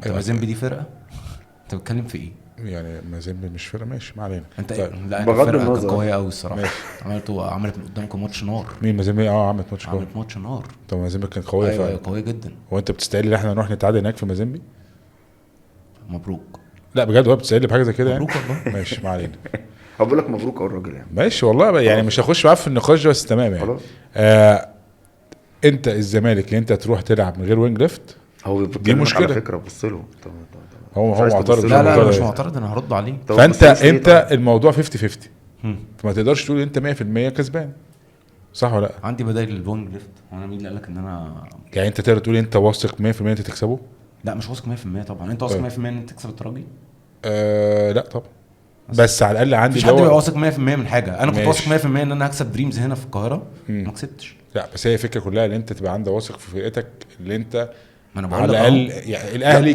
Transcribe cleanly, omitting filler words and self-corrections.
مازيمبي دي فرقه؟ انت بتتكلم في ايه يعني مازيمبي مش فرقه، ماشي ما علينا. انت؟ طيب. لا بغض الفرقه كانت النظر. قويه قوي الصراحه. ماشي. عملت من قدامكم ماتش نار. مين مازيمبي؟ عملت ماتش قوي. عملت ماتش نار. طب مازيمبي كان قويه ايوه فعلا. قويه جدا. هو انت بتستقل ان احنا نروح نتعادل هناك في مازيمبي؟ مبروك. لا بجد، هو بتستقل بحاجه زي كده يعني؟ مبروك والله. ماشي ما علينا. هقول لك مبروك اهو الراجل يعني. ماشي والله بقى، يعني مش هخش معاه في النقاش ده، بس تمام يعني. خلاص. انت الزمالك اللي انت تروح تلعب من غير وينج ليفت، هو دي مشكلة. على فكره بص له. هو مش عايز معترض. تبص له. لا لا الموضوع انا مش ده. معترض، انا هرد عليه. طب فانت بص ليه انت طيب؟ الموضوع 50-50، فما تقدرش تقول انت 100% كسبان، صح ولا لا؟ عندي بدايل للبونج ليفت. وانا مين اللي قال لك ان انا؟ يعني انت تقدر تقول انت واثق 100% انت تكسبه؟ لا مش واثق 100% طبعا. انت واثق 100% ان انت تكسب الترجي؟ لا طبعا، بس على الاقل عندي مفيش حد جو. بيبقى واثق 100% من حاجه. انا كنت واثق ماشي. 100% ان انا هكسب دريمز هنا في القاهره، ما كسبتش. لا بس هي الفكره كلها ان انت تبقى عندك واثق في فرقتك اللي انت ما انا بقول على لك الاقل أهو. يعني الاهلي